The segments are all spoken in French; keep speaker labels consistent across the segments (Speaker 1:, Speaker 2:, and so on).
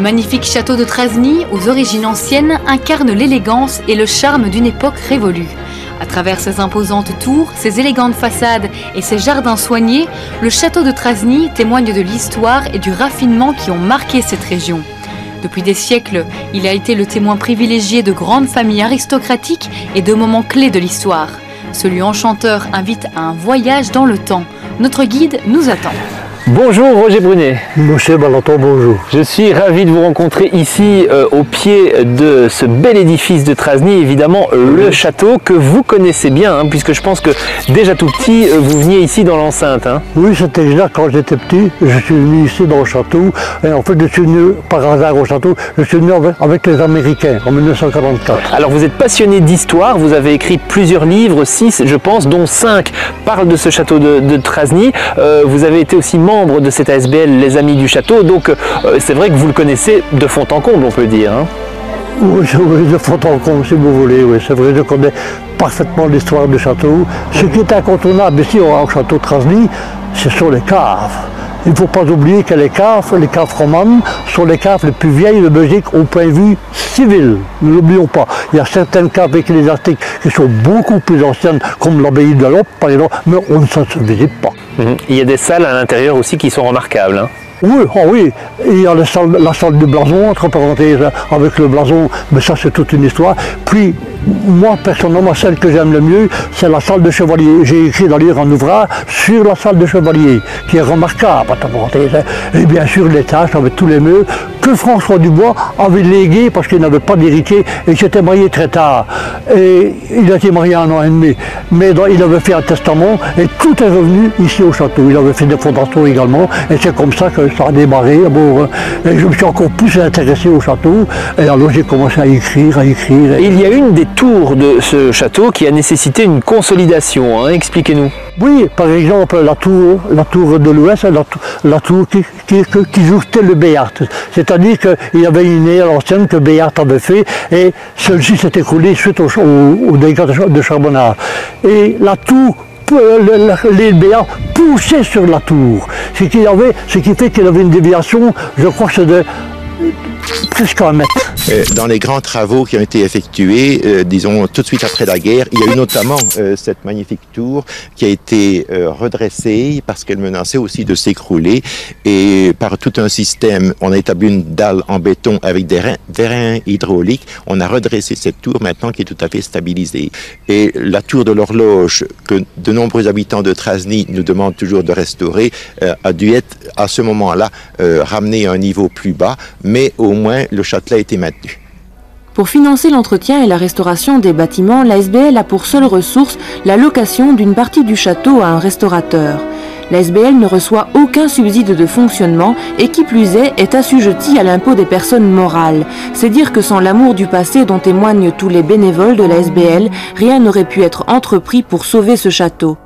Speaker 1: magnifique château de Trasny, aux origines anciennes, incarne l'élégance et le charme d'une époque révolue. À travers ses imposantes tours, ses élégantes façades et ses jardins soignés, le château de Trasny témoigne de l'histoire et du raffinement qui ont marqué cette région. Depuis des siècles, il a été le témoin privilégié de grandes familles aristocratiques et de moments clés de l'histoire. Ce lieu enchanteur invite à un voyage dans le temps. Notre guide nous attend.
Speaker 2: Bonjour Roger Brunet.
Speaker 3: Monsieur Balanton, bonjour.
Speaker 2: Je suis ravi de vous rencontrer ici au pied de ce bel édifice de Trasny, évidemment le château que vous connaissez bien, hein, puisque je pense que déjà tout petit, vous veniez ici dans l'enceinte. Hein.
Speaker 3: Oui, c'était déjà quand j'étais petit, je suis venu ici dans le château. Et en fait, je suis venu par hasard au château, je suis venu avec les Américains en 1944.
Speaker 2: Alors vous êtes passionné d'histoire, vous avez écrit plusieurs livres, 6 je pense, dont 5 parlent de ce château de Trasny. Vous avez été aussi membre de cette ASBL, les Amis du Château, donc c'est vrai que vous le connaissez de fond en comble, on peut dire. Hein.
Speaker 3: Oui, de fond en comble, si vous voulez, oui, c'est vrai, je connais parfaitement l'histoire du château. Ce qui est incontournable ici au château de Trasny, ce sont les caves. Il ne faut pas oublier que les caves romanes sont les caves les plus vieilles de Belgique au point de vue civil. Ne l'oublions pas. Il y a certaines caves ecclésiastiques qui sont beaucoup plus anciennes, comme l'abbaye de Lop, par exemple, mais on ne s'en visite pas.
Speaker 2: Il y a des salles à l'intérieur aussi qui sont remarquables. Hein.
Speaker 3: Oui, oh oui, il y a la salle du blason, entre parenthèses, avec le blason, mais ça c'est toute une histoire. Puis, moi personnellement, celle que j'aime le mieux, c'est la salle de chevalier. J'ai écrit d'ailleurs un ouvrage sur la salle de chevalier, qui est remarquable, entre parenthèses. Et bien sûr, les tâches avec tous les murs que François Dubois avait légué parce qu'il n'avait pas d'héritier et il s'était marié très tard. Et il a été marié 1 an et demi. Mais il avait fait un testament et tout est revenu ici au château. Il avait fait des fondations également et c'est comme ça que ça a démarré. Bon, et je me suis encore plus intéressé au château et alors j'ai commencé à écrire.
Speaker 2: Il y a une des tours de ce château qui a nécessité une consolidation, hein. Expliquez-nous.
Speaker 3: Oui, par exemple la tour de l'Ouest, la tour qui jouxtait le Béart. C'est-à-dire qu'il y avait une aire ancienne que Béart avait fait et celle-ci s'est écroulée suite au dégât de charbonnage. Et la tour, l'île Béart poussait sur la tour. Ce qui fait qu'il avait une déviation, je crois que c'est de presque 1 mètre.
Speaker 4: Dans les grands travaux qui ont été effectués, disons tout de suite après la guerre, il y a eu notamment cette magnifique tour qui a été redressée parce qu'elle menaçait aussi de s'écrouler et par tout un système, on a établi une dalle en béton avec des reins hydrauliques, on a redressé cette tour maintenant qui est tout à fait stabilisée. Et la tour de l'horloge que de nombreux habitants de Trasny nous demandent toujours de restaurer a dû être à ce moment-là ramenée à un niveau plus bas, mais au moins le châtelet a été maintenu.
Speaker 5: Pour financer l'entretien et la restauration des bâtiments, l'ASBL a pour seule ressource la location d'une partie du château à un restaurateur. L'ASBL ne reçoit aucun subside de fonctionnement et qui plus est assujettie à l'impôt des personnes morales. C'est dire que sans l'amour du passé dont témoignent tous les bénévoles de l'ASBL, rien n'aurait pu être entrepris pour sauver ce château.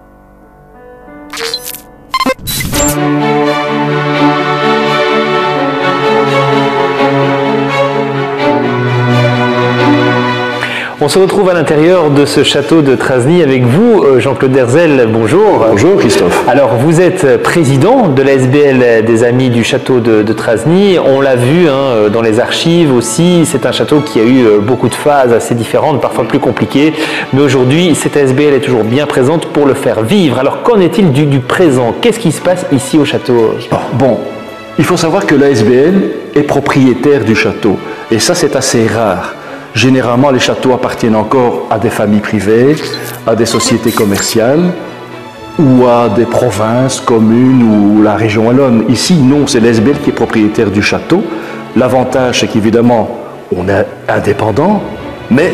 Speaker 2: On se retrouve à l'intérieur de ce château de Trasny avec vous, Jean-Claude Derzel, bonjour.
Speaker 6: Bonjour Christophe.
Speaker 2: Alors vous êtes président de l'ASBL des Amis du Château de Trasny, on l'a vu hein, dans les archives aussi, c'est un château qui a eu beaucoup de phases assez différentes, parfois plus compliquées, mais aujourd'hui cette ASBL est toujours bien présente pour le faire vivre. Alors qu'en est-il du présent? Qu'est-ce qui se passe ici au château?
Speaker 6: Bon, il faut savoir que l'ASBL est propriétaire du château, et ça c'est assez rare. Généralement, les châteaux appartiennent encore à des familles privées, à des sociétés commerciales ou à des provinces, communes ou la région wallonne. Ici, non, c'est l'ASBL qui est propriétaire du château. L'avantage, c'est qu'évidemment, on est indépendant, mais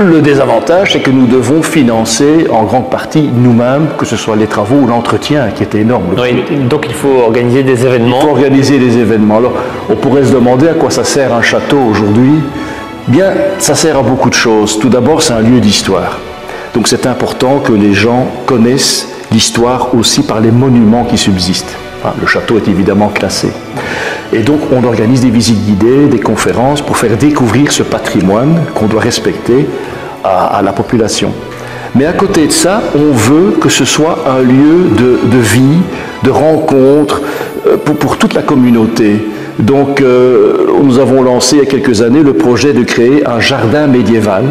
Speaker 6: le désavantage, c'est que nous devons financer en grande partie nous-mêmes, que ce soit les travaux ou l'entretien, qui est énorme.
Speaker 2: Oui, donc il faut organiser des événements.
Speaker 6: Il faut organiser des événements. Alors, on pourrait se demander à quoi ça sert un château aujourd'hui. Bien, ça sert à beaucoup de choses. Tout d'abord, c'est un lieu d'histoire. Donc c'est important que les gens connaissent l'histoire aussi par les monuments qui subsistent. Enfin, le château est évidemment classé. Et donc on organise des visites guidées, des conférences pour faire découvrir ce patrimoine qu'on doit respecter à la population. Mais à côté de ça, on veut que ce soit un lieu de vie, de rencontre pour toute la communauté. Donc nous avons lancé il y a quelques années le projet de créer un jardin médiéval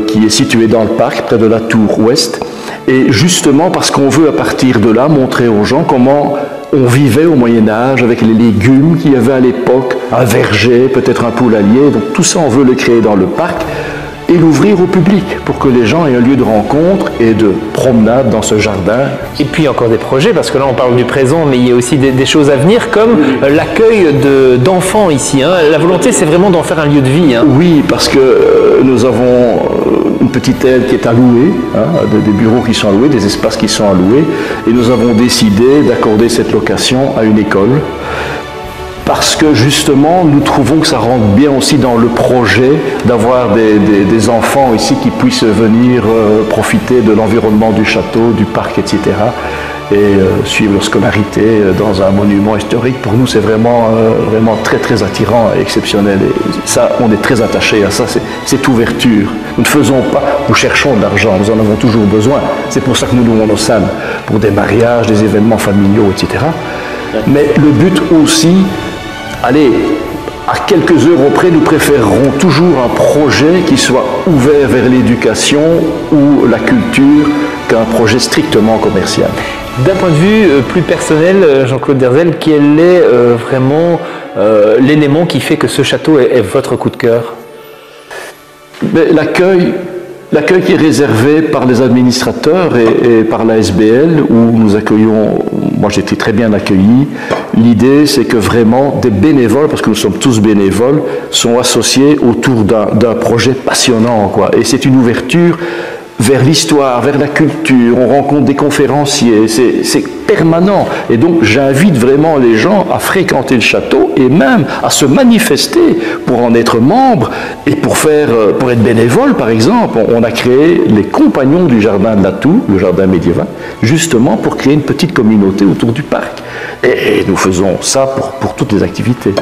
Speaker 6: qui est situé dans le parc, près de la tour ouest. Et justement parce qu'on veut à partir de là montrer aux gens comment on vivait au Moyen-Âge avec les légumes qu'il y avait à l'époque, un verger, peut-être un poulailler. Donc tout ça, on veut le créer dans le parc et l'ouvrir au public pour que les gens aient un lieu de rencontre et de promenade dans ce jardin.
Speaker 2: Et puis encore des projets, parce que là on parle du présent, mais il y a aussi des choses à venir, comme l'accueil d'enfants ici. Hein. La volonté, c'est vraiment d'en faire un lieu de vie. Hein.
Speaker 6: Oui, parce que nous avons une petite aide qui est allouée, hein, des bureaux qui sont alloués, des espaces qui sont alloués, et nous avons décidé d'accorder cette location à une école. Parce que justement, nous trouvons que ça rentre bien aussi dans le projet d'avoir des enfants ici qui puissent venir profiter de l'environnement du château, du parc, etc. Et suivre leur scolarité dans un monument historique. Pour nous, c'est vraiment très très attirant et exceptionnel. Et ça, on est très attaché à ça, cette ouverture. Nous ne faisons pas, nous cherchons de l'argent, nous en avons toujours besoin. C'est pour ça que nous louons nos salles, pour des mariages, des événements familiaux, etc. Mais le but aussi, allez, à quelques euros près, nous préférerons toujours un projet qui soit ouvert vers l'éducation ou la culture qu'un projet strictement commercial.
Speaker 2: D'un point de vue plus personnel, Jean-Claude Derzel, quel est vraiment l'élément qui fait que ce château est votre coup de cœur?
Speaker 6: L'accueil qui est réservé par les administrateurs et par la SBL, où nous accueillons, moi j'ai été très bien accueilli. L'idée, c'est que vraiment des bénévoles, parce que nous sommes tous bénévoles, sont associés autour d'un projet passionnant, quoi. Et c'est une ouverture vers l'histoire, vers la culture, on rencontre des conférenciers, c'est permanent. Et donc j'invite vraiment les gens à fréquenter le château et même à se manifester pour en être membre et pour être bénévole par exemple. On a créé les compagnons du jardin de la Tour, le jardin médiéval, justement pour créer une petite communauté autour du parc. Et nous faisons ça pour toutes les activités.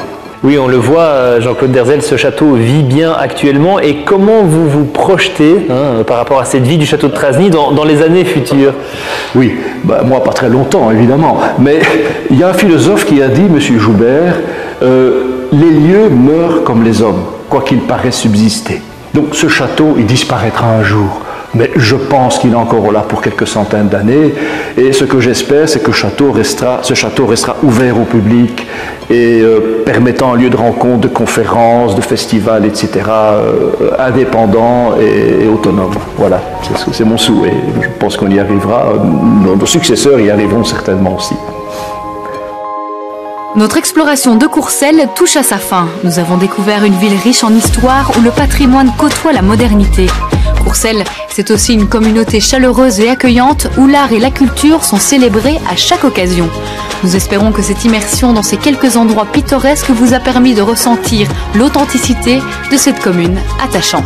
Speaker 2: Oui, on le voit, Jean-Claude Derzel, ce château vit bien actuellement. Et comment vous vous projetez par rapport à cette vie du château de Trasny dans les années futures?
Speaker 6: Oui, moi pas très longtemps évidemment, mais il y a un philosophe qui a dit, M. Joubert, les lieux meurent comme les hommes, quoi qu'ils paraissent subsister. Donc ce château, il disparaîtra un jour. Mais je pense qu'il est encore là pour quelques centaines d'années. Et ce que j'espère, c'est que ce château restera ouvert au public et permettant un lieu de rencontre, de conférences, de festivals, etc., indépendant et autonome. Voilà, c'est mon souhait. Je pense qu'on y arrivera. Nos successeurs y arriveront certainement aussi.
Speaker 1: Notre exploration de Courcelles touche à sa fin. Nous avons découvert une ville riche en histoire où le patrimoine côtoie la modernité. Courcelles, c'est aussi une communauté chaleureuse et accueillante où l'art et la culture sont célébrés à chaque occasion. Nous espérons que cette immersion dans ces quelques endroits pittoresques vous a permis de ressentir l'authenticité de cette commune attachante.